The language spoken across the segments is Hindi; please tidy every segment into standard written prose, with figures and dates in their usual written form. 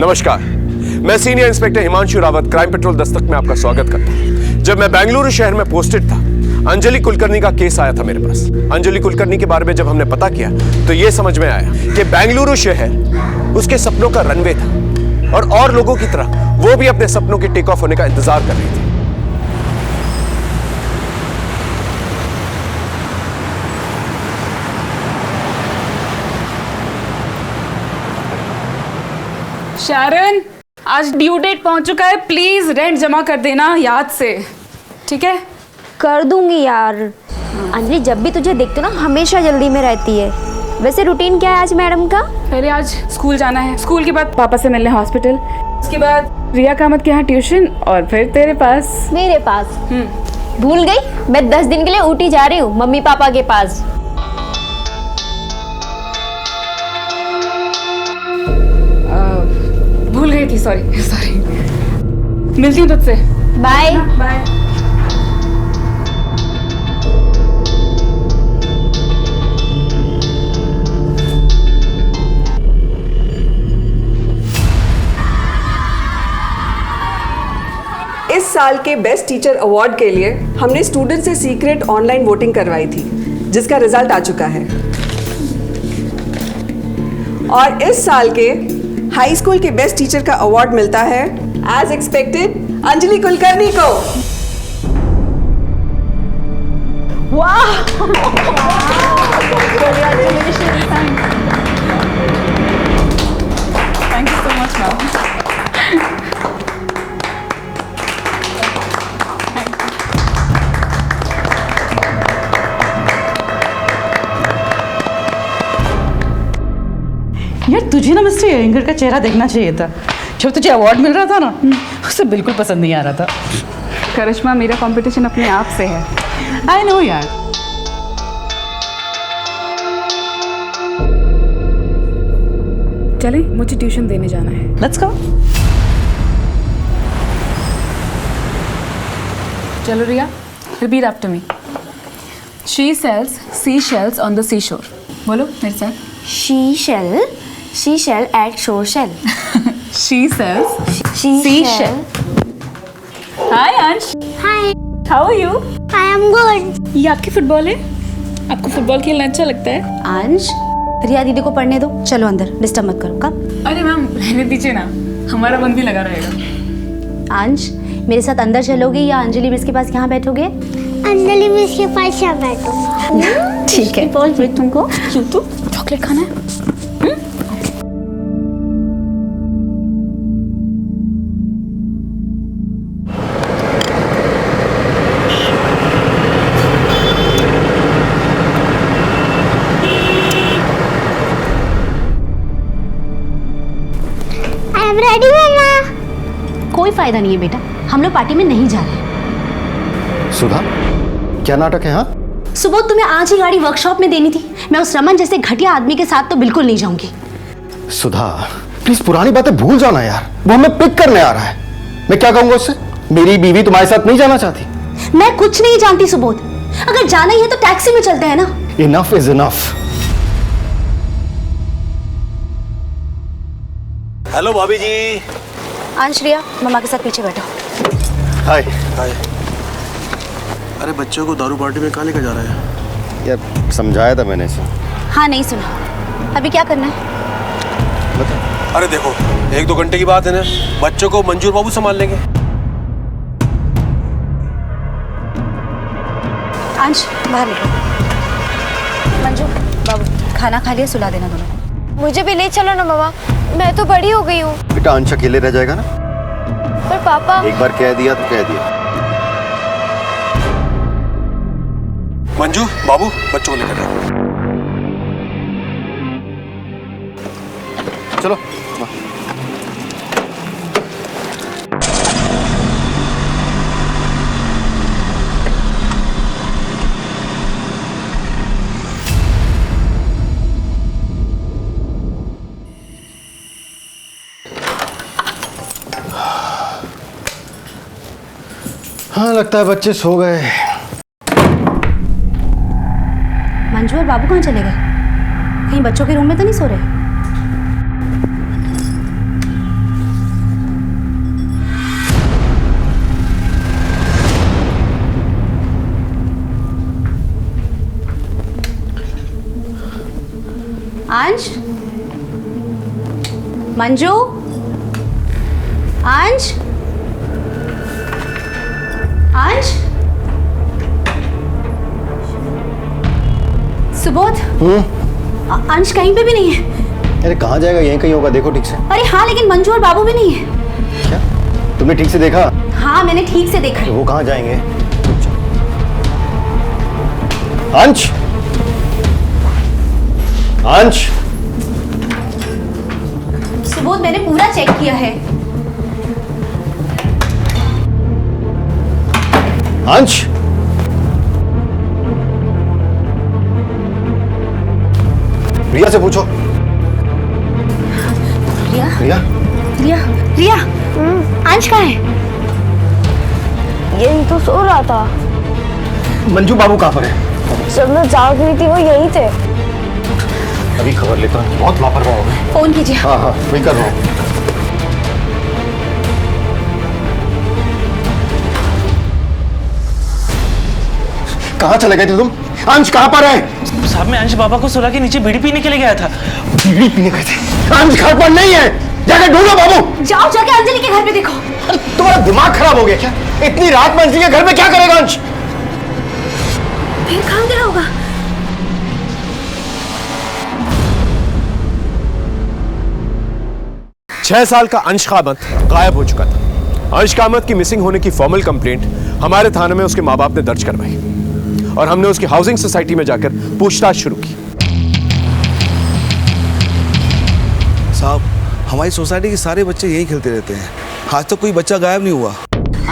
नमस्कार, मैं senior inspector Himanshu Rawat crime petrol Dastak में आपका स्वागत करता हूं। जब मैं बेंगलुरु शहर में पोस्टेड था, अंजलि कुलकर्णी का केस आया था मेरे पास। अंजलि कुलकर्णी के बारे में जब हमने पता किया तो यह समझ में आया कि बेंगलुरु शहर उसके सपनों का रनवे था और लोगों की तरह वो भी अपने सपनों के टेक ऑफ होने का इंतजार कर रही थी। शारन, आज ड्यू डेट पहुंच चुका है, प्लीज रेंट जमा कर देना याद से, ठीक है? कर दूंगी यार। अंजलि जब भी तुझे देखती हूँ ना हमेशा जल्दी में रहती है। वैसे रूटीन क्या है आज मैडम का? पहले आज स्कूल जाना है, स्कूल के बाद पापा से मिलने हॉस्पिटल, उसके बाद रिया कामत के यहाँ ट्यूशन और फिर तेरे पास। मेरे पास? भूल गई, मैं 10 दिन के लिए ऊटी जा रही हूँ मम्मी पापा के पास। भूल गई थी, सॉरी। मिलती हूँ तुझसे। Bye bye. इस साल के बेस्ट टीचर अवार्ड के लिए हमने स्टूडेंट से सीक्रेट ऑनलाइन वोटिंग करवाई थी, जिसका रिजल्ट आ चुका है। और इस साल के हाई स्कूल के बेस्ट टीचर का अवार्ड मिलता है एज एक्सपेक्टेड अंजलि कुलकर्णी को। वाह! Thank you so much ma'am. यार तुझे ना मिस्टर एंगर का चेहरा देखना चाहिए था। जब तुझे अवार्ड मिल रहा था ना, उसे बिल्कुल पसंद नहीं आ रहा था। करिश्मा, मेरा कंपटीशन अपने आप से है। आई नो यार। चले, मुझे ट्यूशन देने जाना है। Let's go. चलो Riya, repeat after me. She sells seashells on the seashore। बोलो मेरे साथ। She shall at shore shell. She sells Seashell. Hi अंश। Hi, How are you? I am good. ये आपकी फुटबॉल है? आपको फुटबॉल खेलना अच्छा लगता है? अंश, रिया दीदी को पढ़ने दो, चलो अंदर, डिस्टर्ब मत करो। कब? अरे मैम रहने दीजिए ना, हमारा मन भी लगा रहेगा। अंश, मेरे साथ अंदर चलोगे या अंजलि मिस के पास यहाँ बैठोगे? अंजलि मिस के पास यहाँ बैठो। ठीक है। तुमको क्यों तो चॉकलेट खाना है? रेडी मम्मा। कोई फायदा नहीं है बेटा, हम लोग पार्टी में नहीं जा रहे। सुधा, क्या नाटक है? हाँ, सुबह तुम्हें आज ही गाड़ी वर्कशॉप में देनी थी। मैं उस रमन जैसे घटिया आदमी के साथ तो बिल्कुल नहीं जाऊंगी। सुधा प्लीज पुरानी बातें भूल जाना यार। वो हमें पिक करने आ रहा है। मैं क्या कहूंगा उससे? मेरी बीवी तुम्हारे साथ नहीं जाना चाहती। मैं कुछ नहीं जानती सुबोध, अगर जाना ही है तो टैक्सी में चलते हैं ना। Enough is enough. हेलो भाभी जी। अंश, रिया मम्मा के साथ पीछे बैठो। हाय। हाय। अरे बच्चों को दारू पार्टी में कहाँ लेकर जा रहा है? यार समझाया था मैंने इसे। हाँ नहीं सुना। अभी क्या करना है? बता। अरे देखो, 1-2 घंटे की बात है ना, बच्चों को मंजूर बाबू संभाल लेंगे। अंश बाहर निकलो। मंजू बाबू खाना खा लिया, सुला देना दोनों को। मुझे भी ले चलो ना मम्मा, मैं तो बड़ी हो गई हूँ। बेटा अंश अकेले रह जाएगा ना? पर पापा। एक बार कह दिया तो कह दिया। मंजू बाबू बच्चों को लेकर जाओ। चलो। हाँ लगता है बच्चे सो गए। मंजू और बाबू कहाँ चले गए? कहीं बच्चों के रूम में तो नहीं सो रहे? मंजू, अंश, अंश, सुबोध। अंश कहीं पे भी नहीं है। अरे कहाँ जाएगा, यहीं कहीं होगा, देखो ठीक से। अरे हाँ, लेकिन मंजू और बाबू भी नहीं है। क्या तुमने ठीक से देखा? हाँ, मैंने ठीक से देखा है। वो कहाँ जाएंगे? अंश, अंश, सुबोध, मैंने पूरा चेक किया है। अंश, रिया से पूछो। रिया, रिया, रिया, रिया, अंश कहाँ है? यही तो सो रहा था। मंजू बाबू कहाँ पर है? जब मैं जाग रही थी वो यही थे। अभी खबर लेता हूँ, बहुत लापरवाह हो गए। फोन कीजिए। हाँ हाँ वही कर रहा हूँ। कहाँ चले गए थे तुम? अंश कहाँ पर है? साहब, मैं अंश बाबा को सुला के नीचे बीड़ी पीने के लिए गया था। बीड़ी पीने गए थे? अंश घर पर नहीं है, जाकर ढूंढो बाबू। जाओ, जाके अंजलि के घर पे देखो। अरे तुम्हारा दिमाग खराब हो गया क्या? इतनी रात में अंजलि के घर में क्या करेगा अंश? फिर कहाँ गया होगा? छह साल का अंश कामत गायब हो चुका था। अंश कामत की मिसिंग होने की फॉर्मल कंप्लेंट हमारे थाने में उसके माँ बाप ने दर्ज करवाई और हमने उसकी हाउसिंग सोसाइटी में जाकर पूछताछ शुरू की। साहब, हमारी सोसाइटी के सारे बच्चे यही खेलते रहते हैं। आज तक कोई बच्चा गायब नहीं हुआ।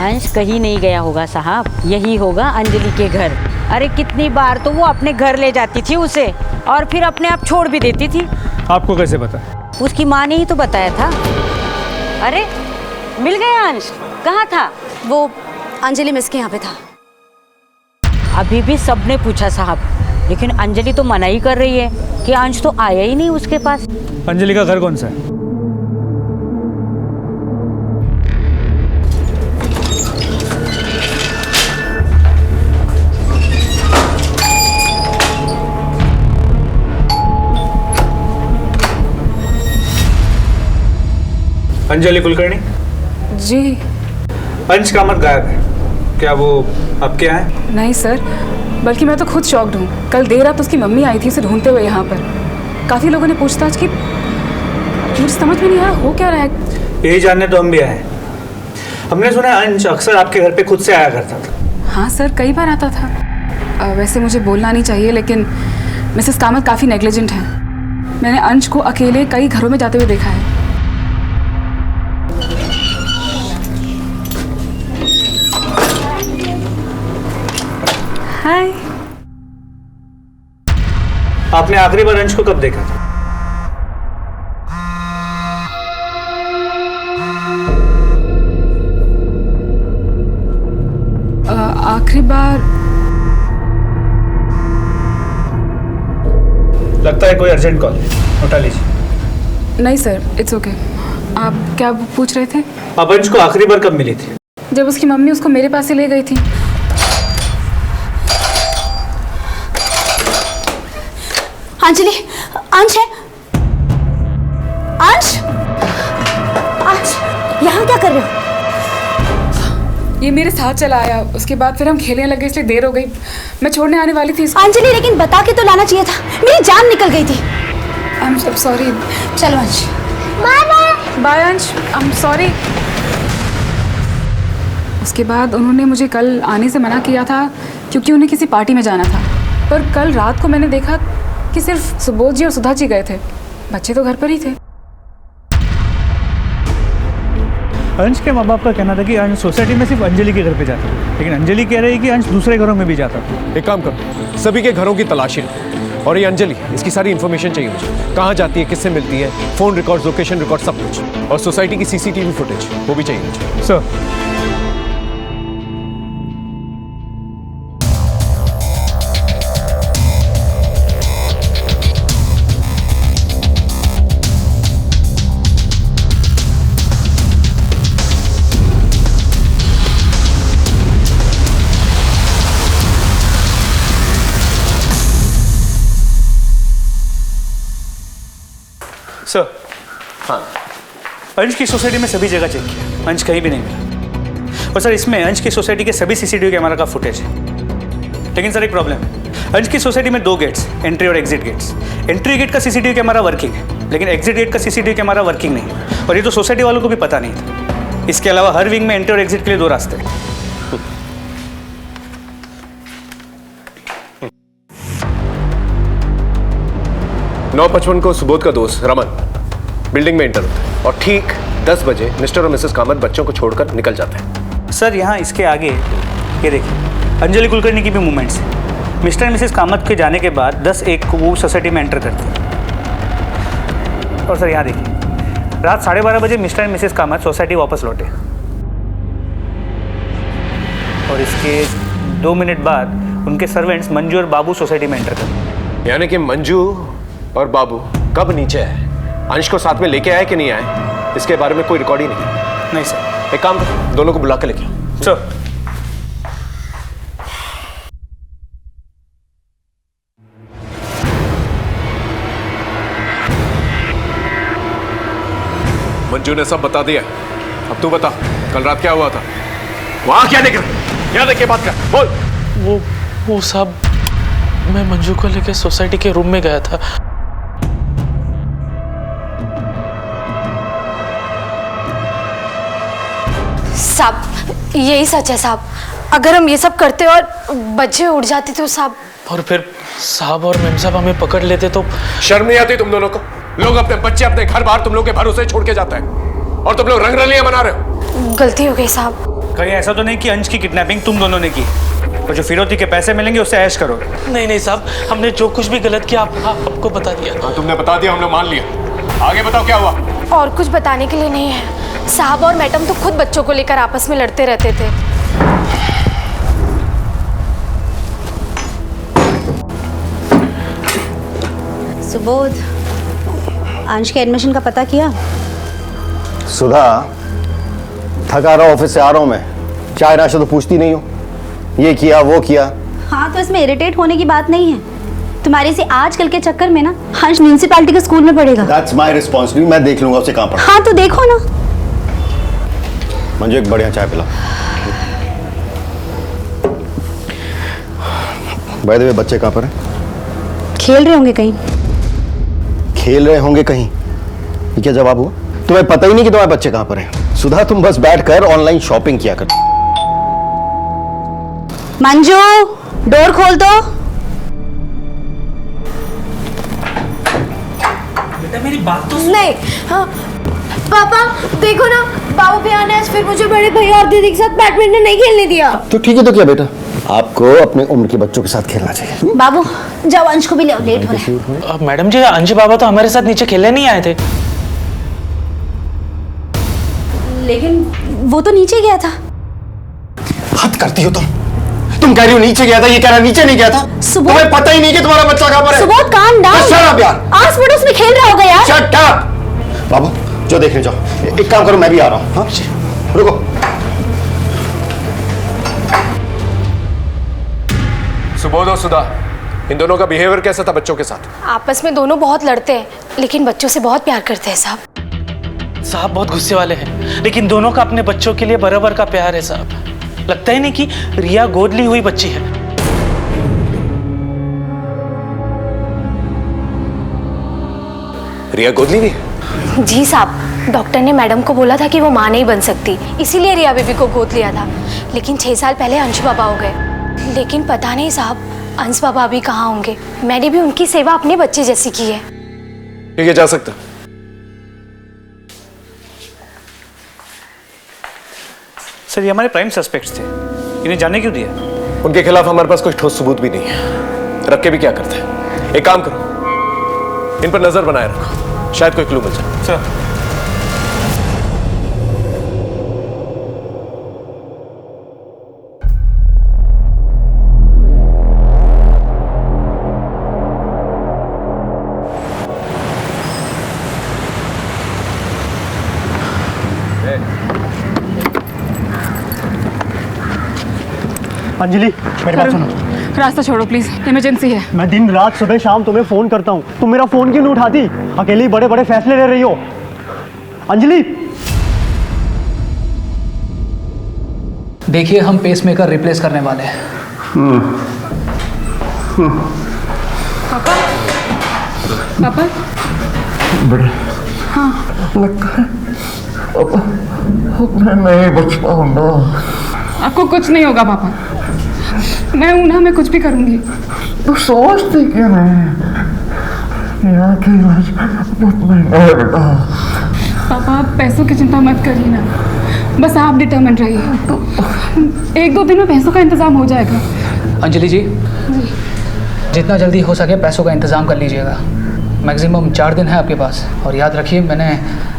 अंश कहीं नहीं गया होगा साहब, यही होगा अंजलि के घर। अरे कितनी बार तो वो अपने घर ले जाती थी उसे और फिर अपने आप छोड़ भी देती थी। आपको कैसे पता? उसकी माँ ने ही तो बताया था। अरे मिल गया अंश, कहाँ था वो अंजलि मिस के यहाँ पे था। अभी भी सबने पूछा साहब, लेकिन अंजलि तो मना ही कर रही है कि अंश तो आया ही नहीं उसके पास। अंजलि का घर कौन सा है? अंजलि कुलकर्णी। जी अंश कामत गायब है, क्या वो आपके यहाँ है? नहीं सर, बल्कि मैं तो खुद शॉक्ड हूँ। कल देर रात उसकी मम्मी आई थी उसे ढूंढते हुए यहाँ पर। काफ़ी लोगों ने पूछताछ की, मुझे समझ में नहीं आया हो क्या रहा है। यही जानने तो हम भी आए। हमने सुना है अंश अक्सर आपके घर पे खुद से आया करता था। हाँ सर, कई बार आता था। वैसे मुझे बोलना नहीं चाहिए, लेकिन मिसेस कामत काफ़ी नेग्लिजेंट है। मैंने अंश को अकेले कई घरों में जाते हुए देखा है। हाय। आपने आखिरी बार अंश को कब देखा था? आखिरी बार लगता है कोई अर्जेंट कॉल, उठा लीजिए। नहीं सर, इट्स ओके। आप क्या पूछ रहे थे? आप अंश को आखिरी बार कब मिली थी? जब उसकी मम्मी उसको मेरे पास से ले गई थी। अंजलि, अंश है। अंश, अंश, यहाँ क्या कर रहे हो? ये मेरे साथ चला आया, उसके बाद फिर हम खेलने लगे, इसलिए देर हो गई। मैं छोड़ने आने वाली थी इसको। अंजलि, लेकिन बता के तो लाना चाहिए था, मेरी जान निकल गई थी। I am sorry. चलो अंश। Bye bye. बाय अंश, आई एम सॉरी। उसके बाद उन्होंने मुझे कल आने से मना किया था क्योंकि उन्हें किसी पार्टी में जाना था। पर कल रात को मैंने देखा कि सिर्फ सुबोध जी और सुधा जी गए थे, बच्चे तो घर पर ही थे। अंश के माँ बाप का कहना था कि अंश सोसाइटी में सिर्फ अंजलि के घर पे जाता है, लेकिन अंजलि कह रही है कि अंश दूसरे घरों में भी जाता था। एक काम करो, सभी के घरों की तलाशी लो और ये अंजलि, इसकी सारी इन्फॉर्मेशन चाहिए मुझे। कहाँ जाती है, किससे मिलती है, फोन रिकॉर्ड, लोकेशन रिकॉर्ड, सब कुछ। और सोसाइटी की सीसीटीवी फुटेज वो भी चाहिए मुझे। Sir, sir. हाँ, अंश की सोसाइटी में सभी जगह चेक किया, अंश कहीं भी नहीं मिला। और सर इसमें अंश की सोसाइटी के सभी सीसीटीवी कैमरा का फुटेज है। लेकिन सर एक प्रॉब्लम है, अंश की सोसाइटी में 2 गेट्स, एंट्री और एग्जिट गेट्स। एंट्री गेट का सीसीटीवी कैमरा वर्किंग है, लेकिन एग्जिट गेट का सीसीटीवी कैमरा वर्किंग नहीं है। और ये तो सोसाइटी वालों को भी पता नहीं था। इसके अलावा हर विंग में एंट्री और एग्जिट के लिए 2 रास्ते हैं। 9:55 को सुबोध का दोस्त रमन बिल्डिंग में एंटर होता है और ठीक 10 बजे मिस्टर और मिसेस कामत बच्चों को छोड़कर निकल जाते हैं। सर यहाँ इसके आगे ये देखिए, अंजलि कुलकर्णी की भी मूवमेंट्स है। मिस्टर एंड मिसेस कामत के जाने के बाद 10:01 को वो सोसाइटी में एंटर करते हैं। और सर यहाँ देखिए, रात 12:30 बजे mister and Mrs Kamat society वापस लौटे और इसके 2 मिनट बाद उनके सर्वेंट्स मंजू और बाबू सोसाइटी में एंटर करते। यानी कि मंजू और बाबू कब नीचे है, अंश को साथ में लेके आए कि नहीं आए, इसके बारे में कोई रिकॉर्ड ही नहीं। नहीं सर। एक काम करो, दोनों को बुला के लेके आओ। सर मंजू ने सब बता दिया, अब तू बता कल रात क्या हुआ था, वहां क्या निकल, यहाँ देख के बात कर, बोल। वो सब मैं मंजू को लेकर सोसाइटी के रूम में गया था। साहब यही सच है साहब, अगर हम ये सब करते और बच्चे उड़ जाते तो साहब। और फिर साहब और मेम साहब हमें पकड़ लेते तो। शर्म नहीं आती तुम दोनों को? लोग अपने बच्चे अपने घर बार तुम लोग के भरोसे छोड़ के जाते हैं और तुम लोग रंगरलियां मना रहे हो। गलती हो गई साहब। कहीं ऐसा तो नहीं कि अंश की किडनैपिंग तुम दोनों ने की और जो फिरौती के पैसे मिलेंगे उससे ऐश करो? नहीं नहीं साहब, हमने जो कुछ भी गलत किया आपको बता दिया। हाँ तुमने बता दिया, हम लोग मान लिया। आगे बताओ क्या हुआ? और कुछ बताने के लिए नहीं है साहब, और मैडम तो खुद बच्चों को लेकर आपस में लड़ते रहते थे। सुबोध, अंश के एडमिशन का पता किया? सुधा, थका रहा ऑफिस से आ रहा हूं मैं, चाय नाश्ता तो पूछती नहीं हो, ये किया वो किया। हाँ तो इसमें इरिटेट होने की बात नहीं है। तुम्हारी से आजकल के चक्कर में ना अंश म्यूनिसिपैलिटी के स्कूल में पढ़ेगा। That's my responsibility, मैं देख लूंगा उसे कहाँ पढ़ा। हाँ तो देखो ना। मंजू एक बढ़िया चाय पिला। बाय द वे बच्चे कहाँ पर हैं? खेल रहे होंगे कहीं। खेल रहे होंगे कहीं, ये क्या जवाब हुआ? तुम्हें पता ही नहीं कि तुम्हारे बच्चे कहाँ पर हैं। सुधा तुम बस बैठकर ऑनलाइन शॉपिंग किया कर। मंजू डोर खोल दो। बेटा मेरी बात तो नहीं। हाँ पापा देखो ना, बाबू भैया ने आज फिर मुझे बड़े भैया और दीदी के साथ बैडमिंटन नहीं खेलने दिया। तो ठीक है, तो क्या बेटा, आपको अपने उम्र के बच्चों के साथ खेलना चाहिए। बाबू जाओ अंश को भी ले आओ, लेट हो रहा है। मैडम जी, अंश बाबा तो हमारे साथ नीचे खेलने नहीं आए थे। लेकिन वो तो नीचे गया था। हद करती हो तुम कह रही हो नीचे गया था, ये कह रहा नीचे नहीं गया था। तुम्हें पता ही नहीं कि तुम्हारा बच्चा कहां पर है। Subodh calm down. Shut up यार, आस पड़ोस में खेल रहा होगा यार। Shut up. बाबू जो देखने जाओ, एक काम करो मैं भी आ रहा हूं। हाँ रुको। सुबोध और सुधा, इन दोनों का बिहेवियर कैसा था बच्चों के साथ? आपस में दोनों बहुत लड़ते हैं, लेकिन बच्चों से बहुत प्यार करते हैं साहब। साहब बहुत गुस्से वाले हैं, लेकिन दोनों का अपने बच्चों के लिए बराबर का प्यार है साहब। लगता ही नहीं कि रिया गोद ली हुई बच्ची है। रिया गोद ली हुई? जी साहब, डॉक्टर ने मैडम को बोला था कि वो मां नहीं बन सकती, इसीलिए रिया बेबी को गोद लिया था। लेकिन 6 साल पहले अंश बाबा हो गए। लेकिन पता नहीं साहब अंश बाबा अभी कहाँ होंगे। मैंने भी उनकी सेवा अपने बच्चे जैसी की है। ठीक है, जा सकता। सर ये हमारे प्राइम सस्पेक्ट्स थे, इन्हें जाने क्यों दिया? उनके खिलाफ हमारे पास कोई ठोस सबूत भी नहीं है, रख के भी क्या करते हैं। एक काम करो, इन पर नजर बनाए रखो, शायद कोई क्लू मिल जाए। सर अंजलि मेरी बात सुनो। रास्ता छोड़ो प्लीज, इमरजेंसी है। मैं दिन रात सुबह शाम तुम्हें फोन करता हूँ, तुम मेरा फोन क्यों नहीं उठाती? अकेली बड़े बड़े फैसले ले रही हो। अंजलि देखिए हम पेसमेकर रिप्लेस करने वाले हैं। पापा पापा हाँ मैं नहीं बच पाऊंगा। आपको कुछ नहीं होगा पापा, मैं हूं ना, मैं कुछ भी करूंगी। तो सोचती क्यों नहीं? यहाँ की इलाज बहुत महंगा है बेटा। पापा आप पैसों की चिंता मत करिए ना, बस आप डिटर्मिन्ड रहिए। 1-2 दिन में पैसों का इंतजाम हो जाएगा। अंजलि जी, जितना जल्दी हो सके पैसों का इंतज़ाम कर लीजिएगा। मैक्सिमम 4 दिन है आपके पास, और याद रखिए मैंने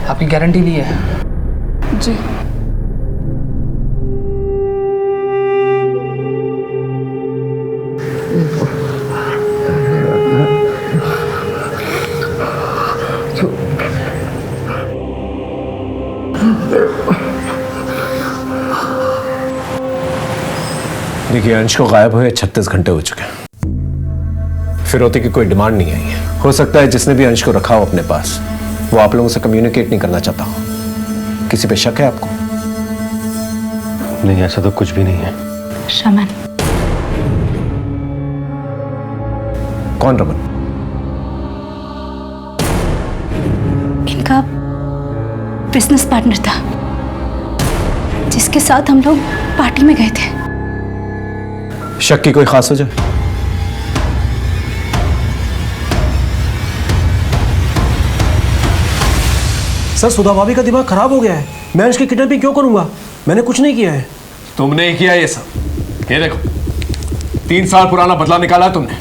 आपकी गारंटी ली है। जी देखिए, अंश को गायब हुए 36 घंटे हो चुके हैं। फिरौती की कोई डिमांड नहीं आई है। हो सकता है जिसने भी अंश को रखा हो अपने पास, वो आप लोगों से कम्युनिकेट नहीं करना चाहता हो। किसी पे शक है आपको? नहीं, ऐसा तो कुछ भी नहीं है। रमन। कौन रमन? इनका बिजनेस पार्टनर था, जिसके साथ हम लोग पार्टी में गए थे। शक की कोई खास वजह? सर, सुधा भाभी का दिमाग खराब हो गया है। मैं उसकी किडनैपिंग क्यों करूंगा? मैंने कुछ नहीं किया है। तुमने ही किया ये सब। ये देखो, 3 साल पुराना बदला निकाला तुमने।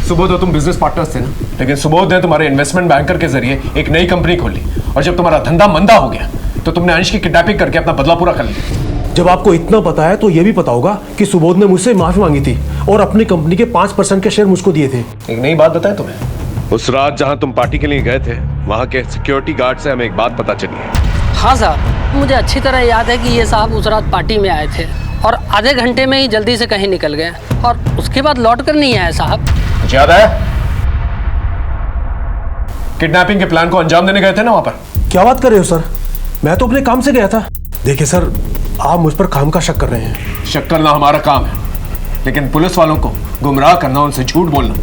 सुबोध तो तुम बिजनेस पार्टनर्स थे ना, लेकिन सुबोध ने तुम्हारे इन्वेस्टमेंट बैंकर के जरिए एक नई कंपनी खोली, और जब तुम्हारा धंधा मंदा हो गया तो तुमने अंश की किडनैपिंग करके अपना बदला पूरा कर लिया। जब आपको इतना पता है तो ये भी पता होगा कि सुबोध ने मुझसे माफी मांगी थी और अपनी कंपनी के 5% के शेयर मुझको दिए थे। एक नई बात बताएं तुम्हें, उस रात जहां तुम पार्टी के लिए गए थे, वहां के सिक्योरिटी गार्ड से हमें एक बात पता चली है। हाँ साहब, मुझे अच्छी तरह याद है कि ये साहब उस रात पार्टी में आए थे और आधे घंटे में ही जल्दी से कहीं निकल गए और उसके बाद लौट कर नहीं आए साहब। याद है? किडनैपिंग के प्लान को अंजाम देने गए थे ना वहां पर। क्या बात कर रहे हो सर? मैं तो अपने काम से गया था। देखिए सर, आप मुझ पर काम का शक कर रहे हैं। शक करना हमारा काम है, लेकिन पुलिस वालों को गुमराह करना, उनसे झूठ बोलना,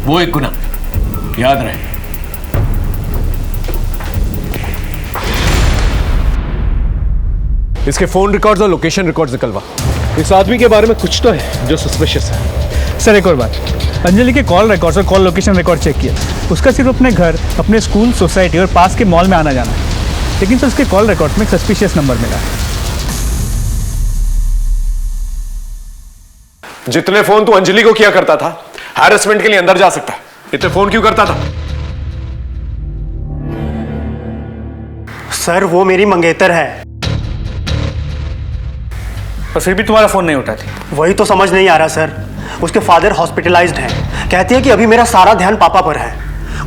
वो एक गुनाह। याद रहे। इसके फोन रिकॉर्ड्स और लोकेशन रिकॉर्ड्स निकलवा। इस आदमी के बारे में कुछ तो है जो सस्पिशियस है। सर एक और बात, अंजलि के कॉल रिकॉर्ड्स और कॉल लोकेशन रिकॉर्ड चेक किया। उसका सिर्फ अपने घर, अपने स्कूल, सोसाइटी और पास के मॉल में आना जाना है, लेकिन सर उसके कॉल रिकॉर्ड में एक सस्पिशियस नंबर मिला है। जितने फोन तू अंजलि को किया करता था, हैरेसमेंट के लिए अंदर जा सकता है। इतने फोन क्यों करता था? सर, वो मेरी मंगेतर है। और फिर भी तुम्हारा फोन नहीं उठाती? वही तो समझ नहीं आ रहा सर। उसके फादर हॉस्पिटलाइज्ड हैं। कहती है कि अभी मेरा सारा ध्यान पापा पर है।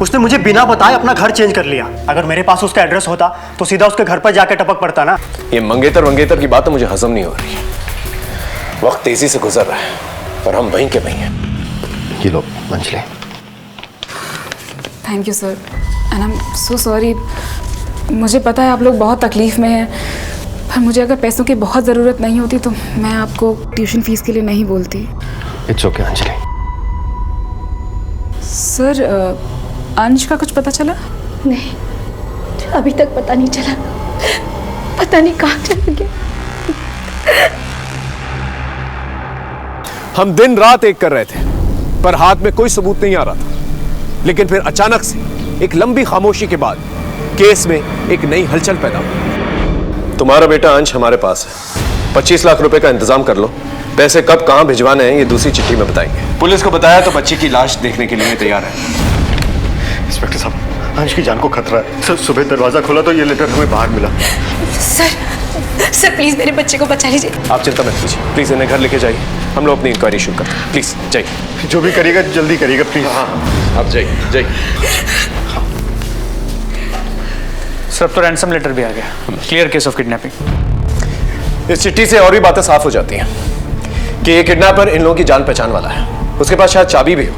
उसने मुझे बिना बताए अपना घर चेंज कर लिया। अगर मेरे पास उसका एड्रेस होता तो सीधा उसके घर पर जाकर टपक पड़ता ना। ये मंगेतर की बात तो मुझे हजम नहीं हो रही है। वक्त तेजी से गुजर रहा है और हम वहीं के वहीं हैं। ये लो Anjali. Thank you sir, and I am so sorry. मुझे पता है आप लोग बहुत तकलीफ़ में हैं, पर मुझे अगर पैसों की बहुत ज़रूरत नहीं होती तो मैं आपको ट्यूशन फीस के लिए नहीं बोलती। It's okay Anjali. सर, अंश का कुछ पता चला? नहीं, अभी तक पता नहीं चला। पता नहीं कहाँ चला गया। हम दिन रात एक कर रहे थे, पर हाथ में कोई सबूत नहीं आ रहा था। लेकिन फिर अचानक से एक लंबी खामोशी के बाद केस में एक नई हलचल पैदा हुई। तुम्हारा बेटा अंश हमारे पास है। 25 लाख रुपए का इंतजाम कर लो। पैसे कब कहां भिजवाने हैं ये दूसरी चिट्ठी में बताएंगे। पुलिस को बताया तो बच्ची की लाश देखने के लिए तैयार है। इंस्पेक्टर साहब, अंश की जान को खतरा है। सर, सुबह दरवाजा खोला तो ये लेटर हमें बाहर मिला। सर प्लीज मेरे बच्चे को बचा लीजिए। आप चिंता मत कीजिए, प्लीज इन्हें घर लेके जाइए। हम लोग अपनी इंक्वायरी शुरू करते हैं। प्लीज जाइए। जो भी करिएगा जल्दी करिएगा प्लीज। हाँ, आप जाइए जाइए। सर अब तो रैंसम लेटर भी आ गया। Clear case of kidnapping. इस चिट्ठी से और भी बातें साफ हो जाती हैं कि ये किडनैपर इन लोगों की जान पहचान वाला है। उसके पास शायद चाबी भी हो,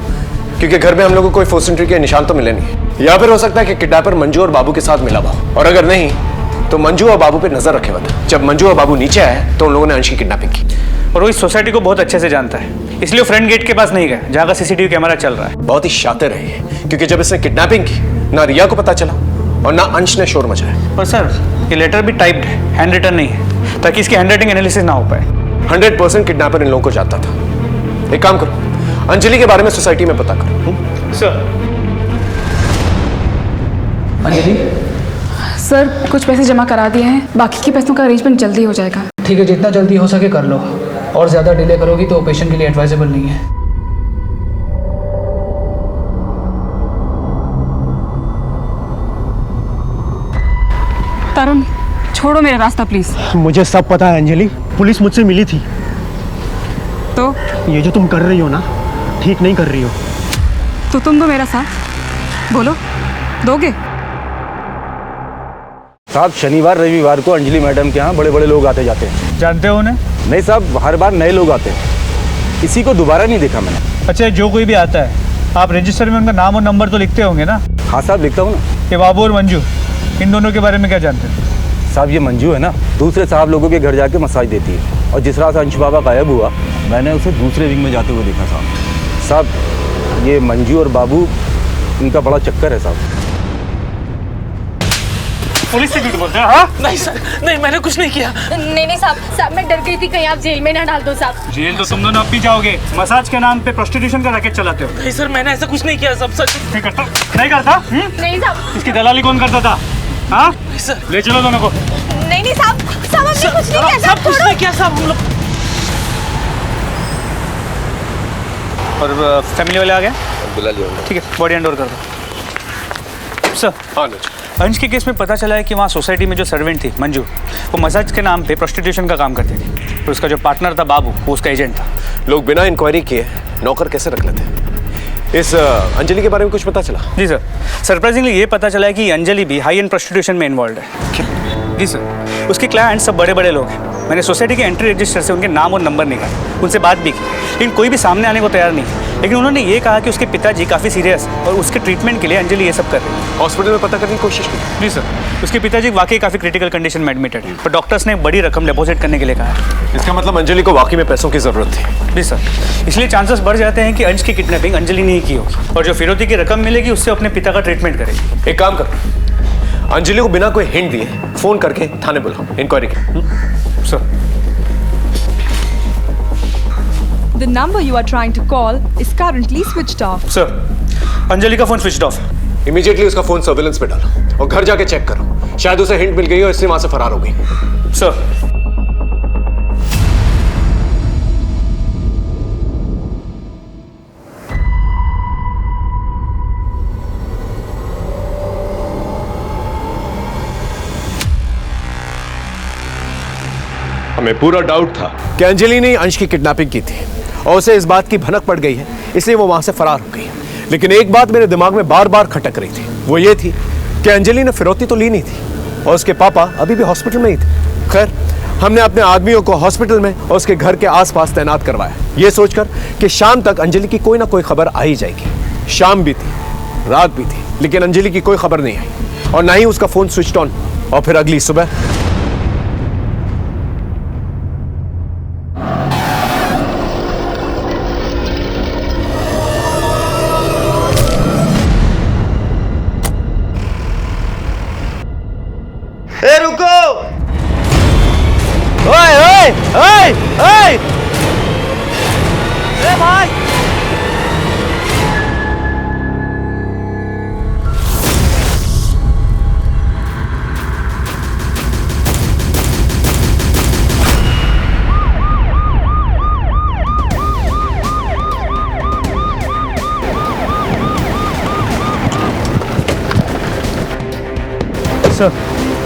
क्योंकि घर में हम लोगों को कोई फोर्स एंट्री के निशान तो मिले नहीं। या फिर हो सकता है कि किडनैपर मंजू और बाबू के साथ मिला हुआ, और अगर नहीं तो मंजू और बाबू पे नजर रखे हुआ था। जब मंजू और बाबू नीचे आए तो उन लोगों ने अंश की किडनैपिंग की। और वो इस सोसाइटी को बहुत अच्छे से जानता है, इसलिए वो फ्रंट गेट के पास नहीं गया जहाँ का सीसीटीवी कैमरा चल रहा है। बहुत ही शातिर है ये, क्योंकि जब इसने किडनैपिंग की ना रिया को पता चला और ना अंश ने शोर मचाया। और सर ये लेटर भी टाइप्ड है, हैंड रिटन नहीं है, ताकि इसकी हैंड राइटिंग एनालिसिस ना हो पाए। 100% किडनैपर इन लोगों को जानता था। एक काम करो, अंजलि के बारे में सोसाइटी में पता करो। सर। अंजलि सर कुछ पैसे जमा करा दिए हैं, बाकी के पैसों का अरेंजमेंट जल्दी हो जाएगा। ठीक है, जितना जल्दी हो सके कर लो, और ज़्यादा डिले करोगी तो पेशेंट के लिए एडवाइजेबल नहीं है। तरुण छोड़ो मेरा रास्ता प्लीज। मुझे सब पता है अंजलि, पुलिस मुझसे मिली थी। तो ये जो तुम कर रही हो ना, ठीक नहीं कर रही हो। तो तुम दो मेरा साथ, बोलो दोगे? साहब शनिवार रविवार को अंजलि मैडम के यहाँ बड़े बड़े लोग आते जाते हैं। जानते हो उन्हें? नहीं साहब, हर बार नए लोग आते हैं, किसी को दोबारा नहीं देखा मैंने। अच्छा, जो कोई भी आता है आप रजिस्टर में उनका नाम और नंबर तो लिखते होंगे ना? हाँ साहब लिखता हूँ ना। ये बाबू और मंजू, इन दोनों के बारे में क्या जानते हैं? साहब ये मंजू है ना, दूसरे साहब लोगों के घर जाके मसाज देती है, और जिस रात अंश बाबा गायब हुआ मैंने उसे दूसरे विंग में जाते हुए देखा साहब। साहब ये मंजू और बाबू, इनका बड़ा चक्कर है साहब। पुलिस से झूठ बोलते हैं? हाँ नहीं सर, नहीं मैंने कुछ नहीं किया। नहीं साहब मैं डर गई थी कहीं आप जेल में ना डाल दो साहब। जेल तो तुम दोनों अब भी जाओगे, मसाज के नाम पे प्रोस्टिट्यूशन का रैकेट चलाते हो। नहीं सर, मैंने ऐसा कुछ नहीं किया। सब सच नहीं करता, नहीं करता? नहीं साहब। इसकी दलाली कौन करता था? हाँ सर, ले चलो दोनों को। नहीं साहब, साहब हमने कुछ नहीं किया। सब कुछ नहीं किया साहब, हम लोग। और फैमिली वाले आ गए? बुला लिया। ठीक है, बॉडी हैंड ओवर कर दो। सर हाँ अंश के केस में पता चला है कि वहाँ सोसाइटी में जो सर्वेंट थी मंजू, वो मसाज के नाम पे प्रोस्टिट्यूशन का काम करती थी। तो उसका जो पार्टनर था बाबू, वो उसका एजेंट था। लोग बिना इंक्वायरी किए नौकर कैसे रख लेते हैं? इस अंजलि के बारे में कुछ पता चला? जी सर, सरप्राइजिंगली ये पता चला है कि अंजलि भी हाई एंड प्रोस्टिट्यूशन में इन्वॉल्व है। जी सर, उसके क्लाइंट सब बड़े बड़े लोग हैं। मैंने सोसाइटी के एंट्री रजिस्टर से उनके नाम और नंबर निकाले, उनसे बात भी की, लेकिन कोई भी सामने आने को तैयार नहीं है। लेकिन उन्होंने ये कहा कि उसके पिताजी काफ़ी सीरियस है और उसके ट्रीटमेंट के लिए अंजलि ये सब कर रही है। हॉस्पिटल में पता करने की कोशिश की? जी सर, उसके पिताजी वाकई काफ़ी क्रिटिकल कंडीशन में एडमिटेड है, पर डॉक्टर्स ने बड़ी रकम डिपॉजिट करने के लिए कहा है। इसका मतलब अंजलि को वाकई में पैसों की ज़रूरत थी? जी सर, इसलिए चांसेस बढ़ जाते हैं कि अंश की किडनैपिंग अंजलि नहीं की होगी, और जो फिरौती की रकम मिलेगी उससे अपने पिता का ट्रीटमेंट करेगी। एक काम करो, अंजलि को बिना कोई हिंट दिए फोन करके थाने बुलाओ, इंक्वायरी की। Sir. The number you are trying to call is currently switched off. Sir, Anjali का फोन स्विच्ड ऑफ है। इमीडिएटली उसका फोन सर्विलेंस पे डालो और घर जाके चेक करो, शायद उसे हिंट मिल गई हो इसलिए वहां से फरार हो गई। सर। हमें पूरा डाउट था कि अंजलि ने अंश की किडनैपिंग की थी और उसे इस बात की भनक पड़ गई है, इसलिए वो वहां से फरार हो गई। लेकिन एक बात मेरे दिमाग में बार बार खटक रही थी, वो ये थी कि अंजलि ने फिरौती तो ली नहीं थी और उसके पापा अभी भी हॉस्पिटल में ही थे। खैर, हमने अपने आदमियों को हॉस्पिटल में और उसके घर के आसपास तैनात करवाया, ये सोचकर कि शाम तक अंजलि की कोई ना कोई खबर आ ही जाएगी। शाम भी थी, रात भी थी, लेकिन अंजलि की कोई खबर नहीं आई और ना ही उसका फोन स्विच ऑन। और फिर अगली सुबह रुको! ओए ओए ओए ओए! ए भाई! सर,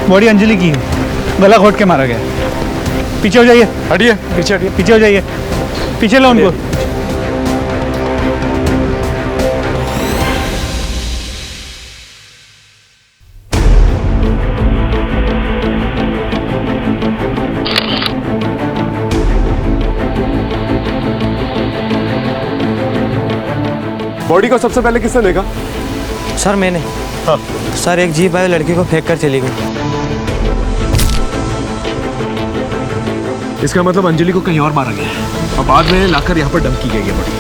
बॉडी अंजलि की है, गला घोट के मारा गया। पीछे हो जाइए। हटिए, पीछे हटिए, पीछे हो जाइए, पीछे लो उनको। बॉडी को सबसे पहले किसने देखा? सर मैंने। हाँ। सर एक जीप आए लड़की को फेंक कर चली गई। इसका मतलब अंजलि को कहीं और मारा गया है और बाद में लाकर यहाँ पर डंप की गई है बॉडी।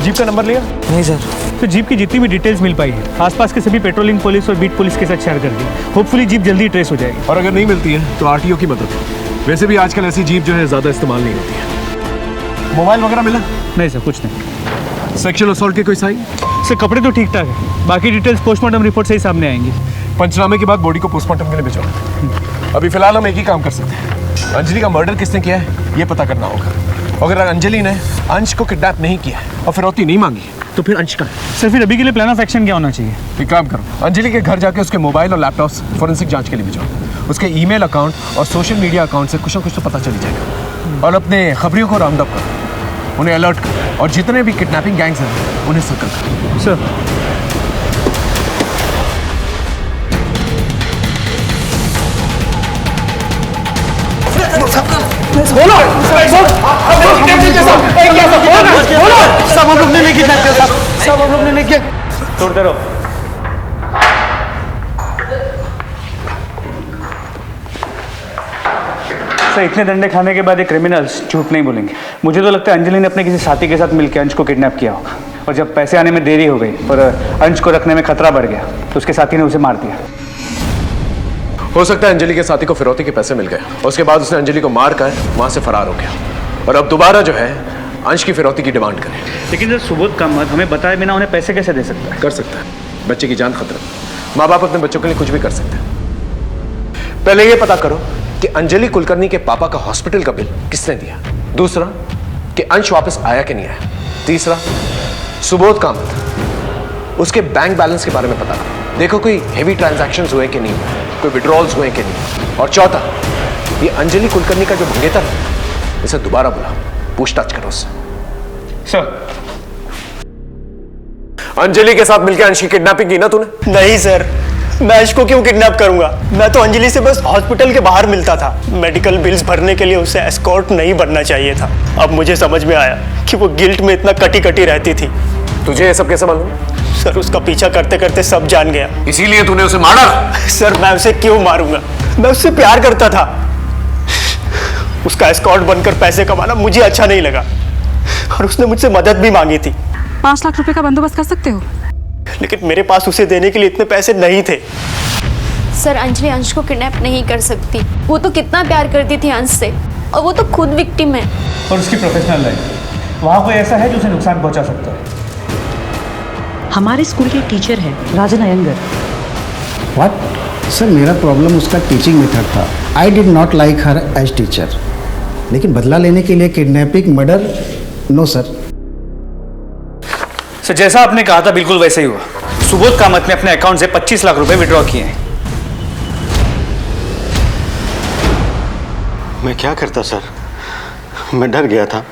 जीप का नंबर लिया? नहीं सर। तो जीप की जितनी भी डिटेल्स मिल पाई है आसपास के सभी पेट्रोलिंग पुलिस और बीट पुलिस के साथ शेयर कर दी। होपफुली जीप जल्दी ट्रेस हो जाएगी। और अगर नहीं मिलती है तो आरटीओ की मदद। वैसे भी आजकल ऐसी जीप जो है ज़्यादा इस्तेमाल नहीं होती है। मोबाइल वगैरह मिला? नहीं सर, कुछ नहीं। सेक्सुअल असॉल्ट के कोई साइन? सर कपड़े तो ठीक ठाक है, बाकी डिटेल्स पोस्टमार्टम रिपोर्ट से ही सामने आएंगी। पंचनामे के बाद बॉडी को पोस्टमार्टम के लिए भिजवाना। अभी फिलहाल हम एक ही काम कर सकते हैं, अंजलि का मर्डर किसने किया है ये पता करना होगा। अगर अंजलि ने अंश को किडनैप नहीं किया और फिरौती नहीं मांगी तो फिर अंश का है। सर फिर अभी के लिए प्लान ऑफ एक्शन क्या होना चाहिए? एक काम करो, अंजलि के घर जाके उसके मोबाइल और लैपटॉप्स फॉरेंसिक जांच के लिए भिजवाओ। उसके ईमेल अकाउंट और सोशल मीडिया अकाउंट से कुछ ना कुछ तो पता चल जाएगा। और अपने खबरियों को राउंड अप करो, उन्हें अलर्ट करो और जितने भी किडनैपिंग गैंग्स हैं उन्हें सर्कल करो। सर बोलो सब हम लोग ने नहीं किया, सब हम लोग ने नहीं किया। छोड़ते रहो। सर इतने डंडे खाने के बाद ये क्रिमिनल्स झूठ नहीं बोलेंगे। मुझे तो लगता है अंजलि ने अपने किसी साथी के साथ मिलकर अंश को किडनैप किया होगा और जब पैसे आने में देरी हो गई और अंश को रखने में खतरा बढ़ गया तो उसके साथी ने उसे मार दिया। हो सकता है अंजलि के साथी को फिरौती के पैसे मिल गए और उसके बाद उसने अंजलि को मार कर वहां से फरार हो गया और अब दोबारा जो है अंश की फिरौती की डिमांड करे। लेकिन जब सुबोध का मत हमें बताए बिना उन्हें पैसे कैसे दे सकता है? कर सकता है, बच्चे की जान खतरा। माँ बाप अपने बच्चों के लिए कुछ भी कर सकते हैं। पहले ये पता करो कि अंजलि कुलकर्णी के पापा का हॉस्पिटल का बिल किसने दिया। दूसरा कि अंश वापस आया कि नहीं आया। तीसरा सुबोध कामत, उसके बैंक बैलेंस के बारे में पता करो, देखो कोई हेवी ट्रांजैक्शंस हुए कि नहीं हुए, कोई विड्रॉल्स हुए कि नहीं। और चौथा ये अंजलि कुलकर्णी का जो मंगेतर है इसे दोबारा बुला, पूछताछ करो उससे। सर अंजलि के साथ मिलकर अंश की किडनैपिंग की ना तूने? नहीं सर, मैं अंश को क्यों किडनैप करूंगा? मैं तो अंजलि से बस हॉस्पिटल के बाहर मिलता था। मेडिकल बिल्स भरने के लिए उसे एस्कॉर्ट नहीं बनना चाहिए था। अब मुझे समझ में आया कि वो गिल्ट में इतना कटी कटी रहती थी। तुझे ये सब कैसे मालूम? सर उसका पीछा करते करते सब जान गया। इसीलिए तूने उसे मारा? सर मैं उसे क्यों मारूंगा? मैं उससे प्यार करता था। उसका एस्कॉर्ट बनकर पैसे कमाना मुझे अच्छा नहीं लगा और उसने मुझसे मदद भी मांगी थी। 5 लाख रुपए का बंदोबस्त कर सकते हो? लेकिन मेरे पास उसे देने के लिए इतने पैसे नहीं थे। सर अंजलि अंश को किडनैप नहीं कर सकती। वो तो कितना प्यार करती थी अंश से और वो तो खुद विक्टिम है। और उसकी प्रोफेशनल लाइफ, वहाँ कोई ऐसा है जो उसे नुकसान पहुँचा सकता है। हमारे स्कूल के टीचर है राजन अयंगर। व्हाट? सर मेरा प्रॉब्लम उसका टीचिंग मेथड था। I did not like her as teacher. लेकिन बदला लेने के लिए kidnapping, murder, no sir. Sir जैसा आपने कहा था बिल्कुल वैसे ही हुआ। सुबोध कामत ने अपने अकाउंट से 25 लाख रुपए विड्रॉ किए हैं। मैं क्या करता सर, मैं डर गया था।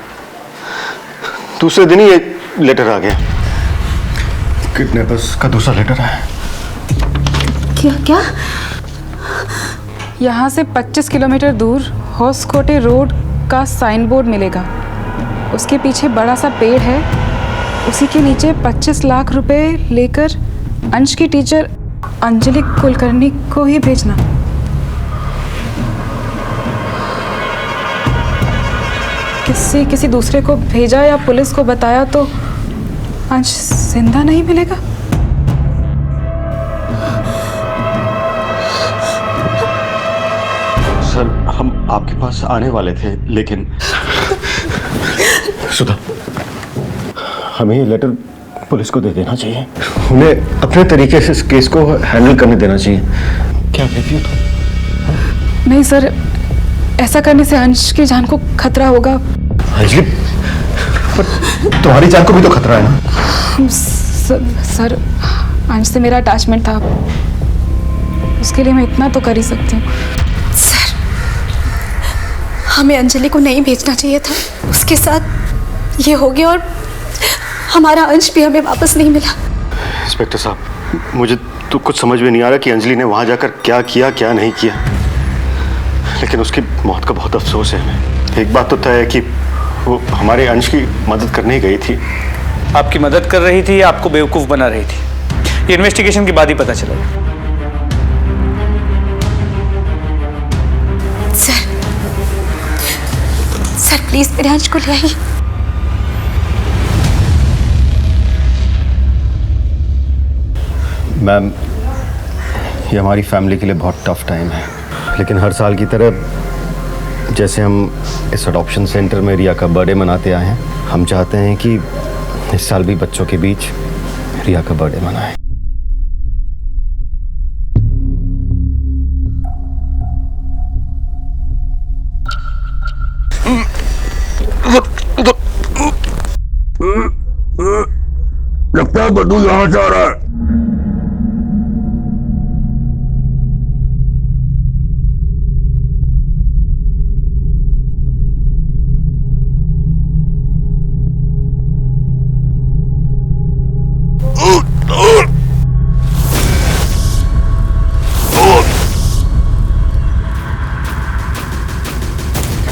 दूसरे दिन ही एक लेटर आ गया। किडनैपर्स का दूसरा लेटर है। क्या? यहाँ से 25 किलोमीटर दूर होसकोटे रोड का साइन बोर्ड मिलेगा। उसके पीछे बड़ा सा पेड़ है, उसी के नीचे 25 लाख रुपए लेकर अंश की टीचर अंजलि कुलकर्णी को ही भेजना। किसी दूसरे को भेजा या पुलिस को बताया तो अंश जिंदा नहीं मिलेगा। सर हम आपके पास आने वाले थे लेकिन सुधा, हमें ये लेटर पुलिस को दे देना चाहिए। उन्हें अपने तरीके से इस केस को हैंडल करने देना चाहिए। क्या कहती हो तुम? नहीं सर, ऐसा करने से अंश की जान को खतरा होगा। अंजलि, पर तुम्हारी जान को भी तो खतरा है ना। सर अंश से मेरा अटैचमेंट था, उसके लिए मैं इतना तो कर ही सकती हूँ। सर हमें अंजलि को नहीं भेजना चाहिए था। उसके साथ ये हो गया और हमारा अंश भी हमें वापस नहीं मिला। इंस्पेक्टर साहब, मुझे तो कुछ समझ में नहीं आ रहा कि अंजलि ने वहां जाकर क्या किया क्या नहीं किया, लेकिन उसकी मौत का बहुत अफसोस है हमें। एक बात तो तय है कि वो हमारे अंश की मदद करने ही गई थी। आपकी मदद कर रही थी या आपको बेवकूफ़ बना रही थी, ये इन्वेस्टिगेशन के बाद ही पता चलेगा। सर प्लीज मेरे अंश को ले आइए। मैम, ये हमारी फैमिली के लिए बहुत टफ टाइम है, लेकिन हर साल की तरह जैसे हम इस अडॉप्शन सेंटर में रिया का बर्थडे मनाते आए हैं, हम चाहते हैं कि इस साल भी बच्चों के बीच रिया का बर्थडे मनाएं। लगता है बड्डू यहाँ से आ रहा है।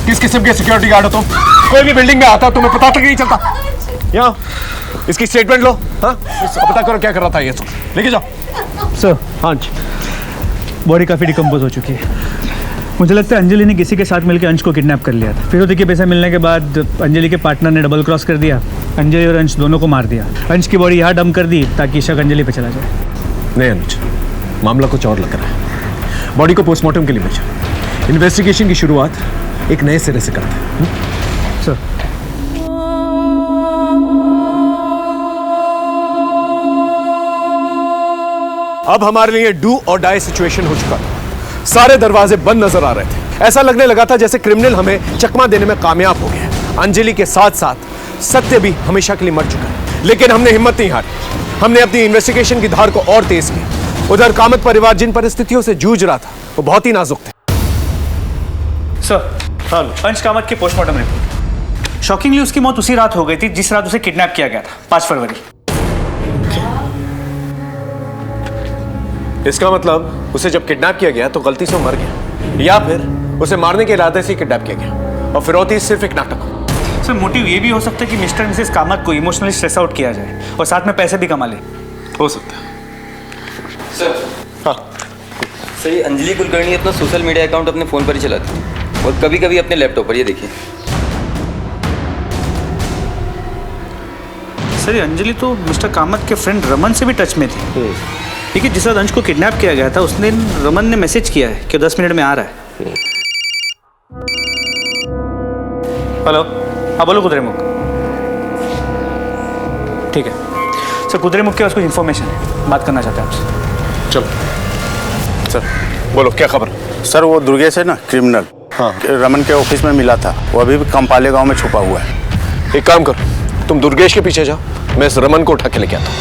किस किस्म के सिक्योरिटी गार्ड हो तुम? कोई भी बिल्डिंग में आता तुम्हें पता तक नहीं चलता। यहाँ इसकी स्टेटमेंट लो। हाँ, पता करो क्या कर रहा था ये। लेके जाओ सर। हाँ जी, बॉडी काफ़ी डिकम्पोज हो चुकी है। मुझे लगता है अंजलि ने किसी के साथ मिलकर अंश को किडनैप कर लिया था। फिरौती के पैसे मिलने के बाद अंजलि के पार्टनर ने डबल क्रॉस कर दिया, अंजलि और अंश दोनों को मार दिया। अंश की बॉडी यहाँ डंप कर दी ताकि शक अंजलि पे चला जाए। नहीं अनुज, मामला कुछ और लग रहा है। बॉडी को पोस्टमार्टम के लिए भेजा। इन्वेस्टिगेशन की शुरुआत एक नए सिरे से करते हैं। सर। अब हमारे लिए डू और डाई सिचुएशन हो चुका था। सारे दरवाजे बंद नजर आ रहे थे। ऐसा लगने लगा था जैसे क्रिमिनल हमें चकमा देने में कामयाब हो गया। अंजलि के साथ साथ सत्य भी हमेशा के लिए मर चुका है, लेकिन हमने हिम्मत नहीं हारी। हमने अपनी इन्वेस्टिगेशन की धार को और तेज की। उधर कामत परिवार जिन परिस्थितियों से जूझ रहा था वो बहुत ही नाजुक थे। सर, अंश कामत की पोस्टमार्टम रिपोर्ट। शॉकिंगली उसकी मौत उसी रात हो गई थी जिस रात उसे किडनैप किया गया था, 5 फरवरी। इसका मतलब उसे जब किडनैप किया गया तो गलती से वो मर गया, या फिर उसे मारने के इरादे से किडनैप किया गया और फिरौती सिर्फ एक नाटक। सर, मोटिव ये भी हो सकता है कि मिस्टर एंड मिसेस कामत को इमोशनली स्ट्रेस आउट किया जाए और साथ में पैसे भी कमा ले। हो सकता है सर। हाँ सर, ये अंजलि कुलकर्णी अपना सोशल मीडिया अकाउंट अपने फ़ोन पर ही चलाती है और कभी कभी अपने लैपटॉप पर। ये देखिए सर, ये अंजलि तो मिस्टर कामत के फ्रेंड रमन से भी टच में थी। देखिए, जिस रात अंश को किडनैप किया गया था उस दिन रमन ने मैसेज किया है कि 10 मिनट में आ रहा है। हेलो, हाँ बोलो कुद्रेमुख। ठीक है सर, कुद्रेमुख के पास कुछ इन्फॉर्मेशन है, बात करना चाहते हैं आपसे। चलो सर, बोलो क्या खबर? सर, वो दुर्गेश है ना, क्रिमिनल। हाँ, रमन के ऑफिस में मिला था। वो अभी भी कंपाले गांव में छुपा हुआ है। एक काम करो, तुम दुर्गेश के पीछे जाओ, मैं इस रमन को उठा के लेके आता हूँ।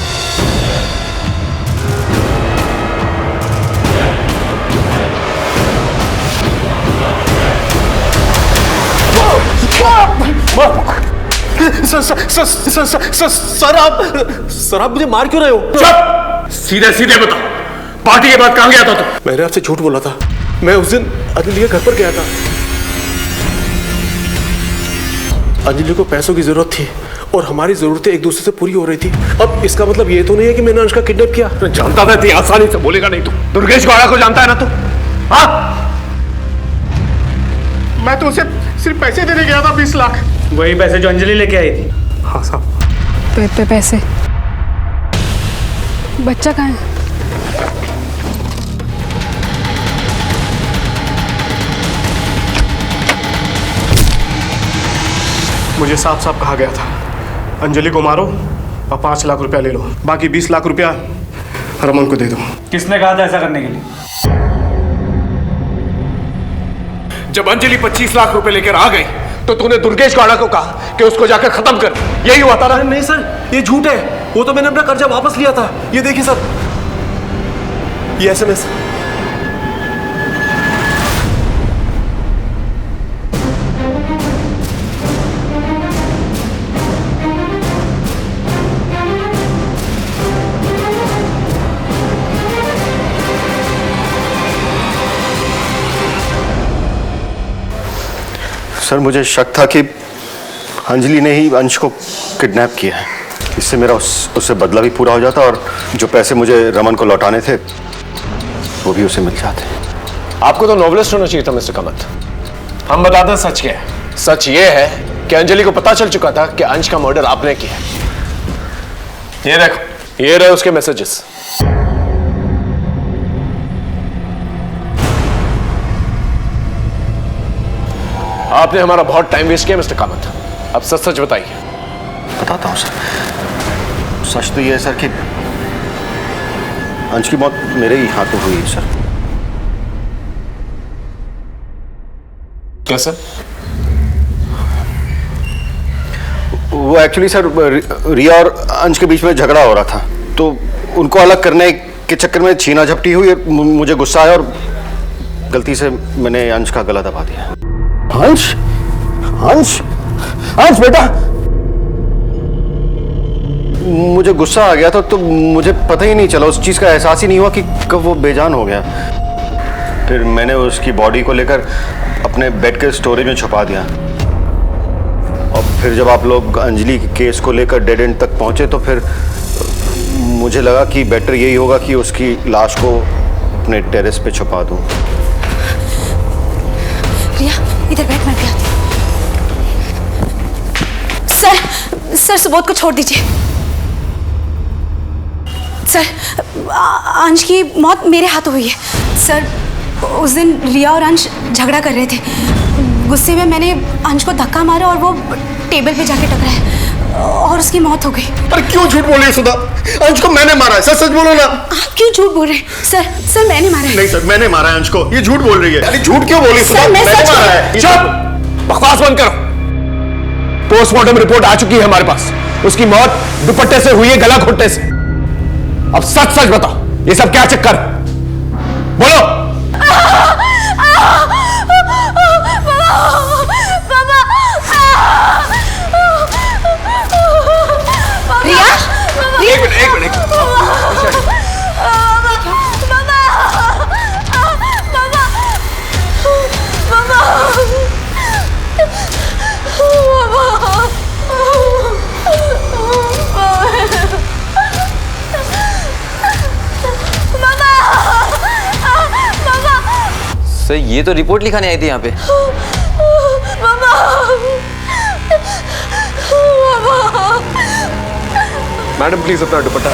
सर आप मुझे मार क्यों रहे हो? चुप! सीधे सीधे बता, पार्टी के बाद कहां गया था तू? मैंने आपसे झूठ बोला था। मैं उस दिन अंजलि के घर पर गया था। अंजलि को पैसों की जरूरत थी और हमारी जरूरतें एक दूसरे से पूरी हो रही थी। अब इसका मतलब ये तो नहीं है कि मैंने अंश का किडनैप किया। जानता था इतनी आसानी से बोलेगा नहीं तू। दुर्गेश गौड़ा को जानता है ना तू? हाँ, मैं तो उसे सिर्फ पैसे देने गया था, 20 लाख। वही पैसे जो अंजलि लेके आई थी? हाँ साहब। पैसे? बच्चा कहाँ है? मुझे साफ साफ कहा गया था, अंजलि को मारो और 5 लाख रुपया ले लो, बाकी 20 लाख रुपया रमन को दे दो। किसने कहा था ऐसा करने के लिए? जब अंजलि 25 लाख रुपए लेकर आ गई तो तूने दुर्गेश गौड़ा को कहा कि उसको जाकर खत्म कर। यही हुआ था ना? नहीं सर, ये झूठ है। वो तो मैंने अपना कर्जा वापस लिया था। ये देखिए सर, ये SMS। सर, मुझे शक था कि अंजलि ने ही अंश को किडनैप किया है। इससे मेरा उससे बदला भी पूरा हो जाता और जो पैसे मुझे रमन को लौटाने थे वो भी उसे मिल जाते। आपको तो नॉवलिस्ट होना चाहिए था मिस्टर कामत। हम बताते हैं सच क्या है। सच ये है कि अंजलि को पता चल चुका था कि अंश का मर्डर आपने किया। ये देखो, ये रहे उसके मैसेजेस। आपने हमारा बहुत टाइम वेस्ट किया मिस्टर कामत। अब सच सच बताइए। बताता हूँ सर। सच तो ये है सर कि अंश की मौत मेरे ही हाथों हुई है सर। क्या सर? वो एक्चुअली सर रिया और अंश के बीच में झगड़ा हो रहा था, तो उनको अलग करने के चक्कर में छीना झपटी हुई। मुझे गुस्सा आया और गलती से मैंने अंश का गला दबा दिया। अंश, अंश, अंश बेटा, मुझे गुस्सा आ गया था तो मुझे पता ही नहीं चला, उस चीज का एहसास ही नहीं हुआ कि कब वो बेजान हो गया। फिर मैंने उसकी बॉडी को लेकर अपने बेड के स्टोरेज में छुपा दिया। और फिर जब आप लोग अंजलि के केस को लेकर डेड एंड तक पहुंचे तो फिर मुझे लगा कि बेटर यही होगा कि उसकी लाश को अपने टेरेस पे छुपा दूं। रिया, इधर बैठ, मैं भी आती हूँ। सर सुबोध को छोड़ दीजिए। सर, अंश की मौत मेरे हाथों हुई है। सर, उस दिन रिया और अंश झगड़ा कर रहे थे। गुस्से में मैंने अंश को धक्का मारा और वो टेबल पे जाके टकराया और उसकी मौत हो गई। पर क्यों झूठ बोल रही है सुधा? अंश को मैंने मारा है। सच सच बोलो ना। आप क्यों झूठ बोल रहे हैं? सर मैंने मारा है। नहीं सर, मैंने मारा है अंश को। ये झूठ बोल रही है। अरे झूठ क्यों बोली सुधा? मैंने मारा है। चुप! बकवास बंद करो। पोस्टमार्टम रिपोर्ट आ चुकी है हमारे पास। उसकी मौत दुपट्टे से हुई है, गला घोटने से। अब सच सच बताओ, ये सब क्या चक्कर? बोलो। रिया, एक मिनट। सर ये तो रिपोर्ट लिखाने आई थी यहाँ पे। मैडम प्लीज अपना दुपट्टा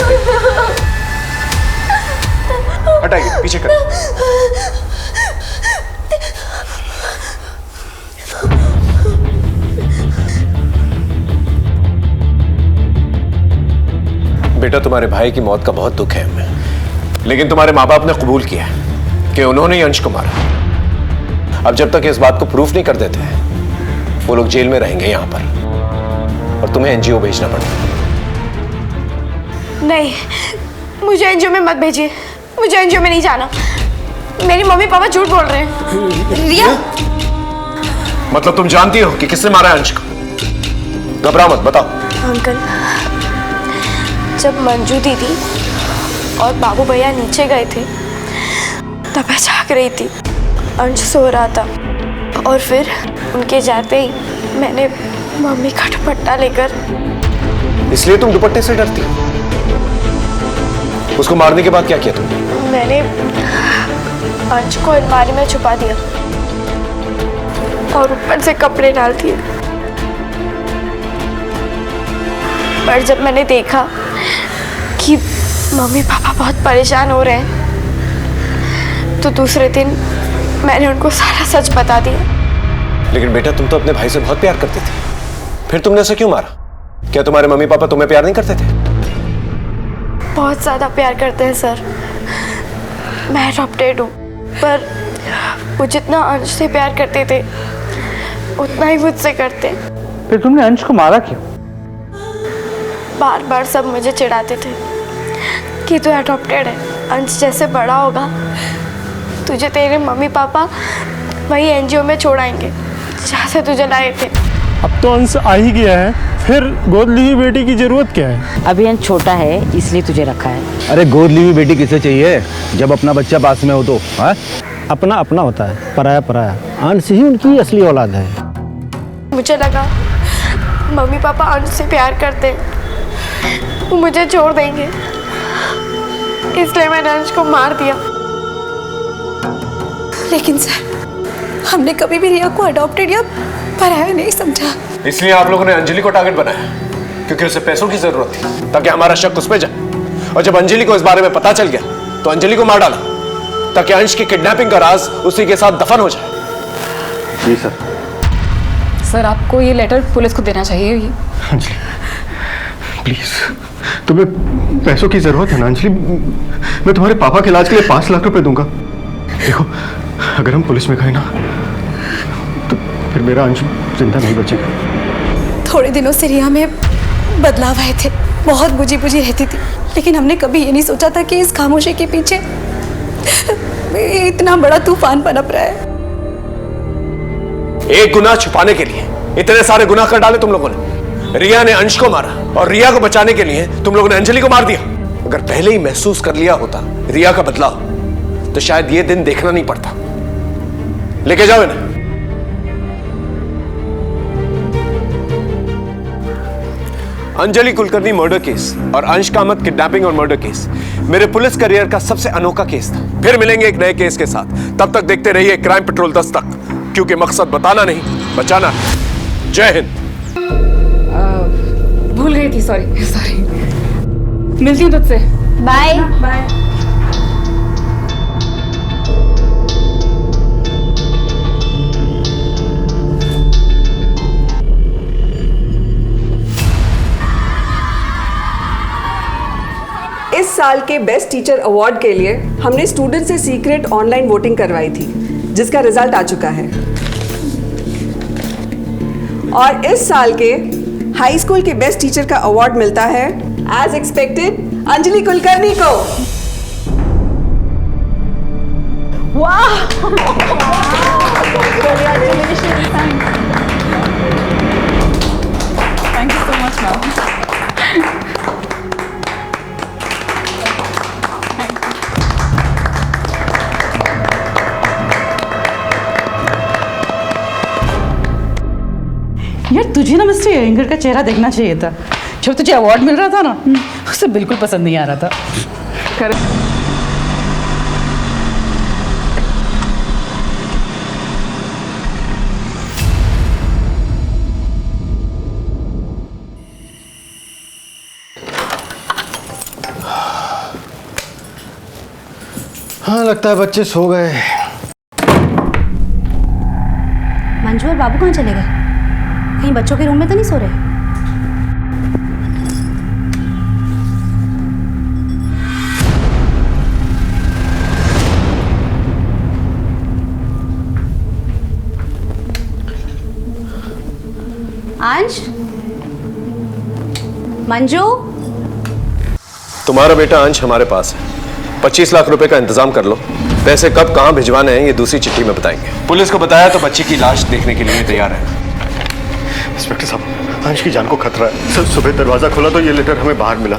हटाइए, पीछे कर। बेटा, तुम्हारे भाई की मौत का बहुत दुख है हमें, लेकिन तुम्हारे माँ बाप ने कबूल किया कि उन्होंने ही अंश को मारा। अब जब तक इस बात को प्रूफ नहीं कर देते वो लोग जेल में रहेंगे यहां पर और तुम्हें एनजीओ भेजना पड़ेगा। नहीं, मुझे एनजीओ में मत भेजिए। मुझे एनजीओ में नहीं जाना। मेरी मम्मी पापा झूठ बोल रहे हैं। रिया, मतलब तुम जानती हो कि किसने मारा है अंश को? घबराओ मत, बताओ। अंकल, जब मंजू दीदी और बाबू भैया नीचे गए थे तब मैं जाग रही थी। अंश सो रहा था और फिर उनके जाते ही मैंने मम्मी का दुपट्टा लेकर। इसलिए तुम दुपट्टे से डरती हो? उसको मारने के बाद क्या किया तुमने? मैंने अंश को अलमारी में छुपा दिया और ऊपर से कपड़े डाल दिए। पर जब मैंने देखा कि मम्मी पापा बहुत परेशान हो रहे हैं तो दूसरे दिन मैंने उनको सारा सच बता दिया। लेकिन बेटा, तुम तो अपने भाई से बहुत प्यार करती थी, फिर तुमने उसे क्यों मारा? क्या तुम्हारे मम्मी पापा तुम्हें प्यार नहीं करते थे? बहुत ज्यादा प्यार करते हैं सर। मैं अडॉप्टेड हूँ, पर वो जितना अंश से प्यार करते थे उतना ही मुझसे करते। फिर तुमने अंश को मारा क्यों? बार बार सब मुझे चिढ़ाते थे कि तू अडॉप्टेड है, अंश जैसे बड़ा होगा तुझे तेरे मम्मी पापा वही एनजीओ में छोड़ाएंगे जहाँ से तुझे लाए थे। अब तो अंश आ ही गया है, फिर गोद ली हुई बेटी की जरूरत क्या है? अभी अंश छोटा है इसलिए तुझे रखा है। अरे गोद ली हुई बेटी किसे चाहिए जब अपना बच्चा पास में हो तो? हाँ, अपना अपना होता है, पराया पराया। अंश ही उनकी असली औलाद है। मुझे लगा मम्मी पापा अंश से प्यार करते हैं, वो मुझे छोड़ देंगे, इसलिए मैंने अंश को मार दिया। लेकिन सर, हमने कभी भी रिया को अडॉप्टेड या पराया नहीं समझा। इसलिए आप लोगों ने अंजलि को टारगेट बनाया, क्योंकि उसे पैसों की जरूरत थी, ताकि हमारा शक उस पर जाए। और जब अंजलि को इस बारे में पता चल गया तो अंजलि को मार डाला, ताकि अंश की किडनैपिंग का राज उसी के साथ दफन हो जाए। जी सर। सर आपको ये लेटर पुलिस को देना चाहिए। अंजलि प्लीज, तुम्हें पैसों की जरूरत है ना अंजलि? मैं तुम्हारे पापा के इलाज के लिए 5 लाख रुपए दूंगा। देखो, अगर हम पुलिस में गए ना तो फिर मेरा अंश जिंदा नहीं बचेगा। थोड़े दिनों से रिया में बदलाव आए थे, बहुत बुझी बुझी रहती थी, लेकिन हमने कभी ये नहीं सोचा था कि इस खामोशी के पीछे इतना बड़ा तूफान पनप रहा है। एक गुनाह छुपाने के लिए इतने सारे गुनाह कर डाले तुम लोगों ने। रिया ने अंश को मारा और रिया को बचाने के लिए तुम लोगों ने अंजलि को मार दिया। अगर पहले ही महसूस कर लिया होता रिया का बदलाव, तो शायद ये दिन देखना नहीं पड़ता। लेके जाओ इन्हें। अंजलि कुलकर्णी मर्डर केस और अंश कामत किडनैपिंग और मर्डर केस मेरे पुलिस करियर का सबसे अनोखा केस था। फिर मिलेंगे एक नए केस के साथ। तब तक देखते रहिए क्राइम पेट्रोल दस्तक, क्योंकि मकसद बताना नहीं, बचाना है। जय हिंद। भूल गई थी, सॉरी। मिलती हूँ तुझसे। Bye bye. इस साल के बेस्ट टीचर अवार्ड के लिए हमने स्टूडेंट से सीक्रेट ऑनलाइन वोटिंग करवाई थी, जिसका रिजल्ट आ चुका है। और इस साल के हाई स्कूल के बेस्ट टीचर का अवार्ड मिलता है एज एक्सपेक्टेड अंजलि कुलकर्णी को। वाह! Thank you so much ma'am. यार तुझे ना मिस्टर एंगर का चेहरा देखना चाहिए था। जब तुझे अवार्ड मिल रहा था ना, उसे बिल्कुल पसंद नहीं आ रहा था। हाँ, लगता है बच्चे सो गए। मंजू और बाबू कहाँ चले गए? कहीं बच्चों के रूम में तो नहीं सो रहे? अंश, मंजू, तुम्हारा बेटा अंश हमारे पास है। 25 लाख रुपए का इंतजाम कर लो। पैसे कब कहां भिजवाने हैं ये दूसरी चिट्ठी में बताएंगे। पुलिस को बताया तो बच्ची की लाश देखने के लिए तैयार है। इंस्पेक्टर साहब, अंश की जान को खतरा है। सर, सुबह दरवाजा खोला तो ये लेटर हमें बाहर मिला।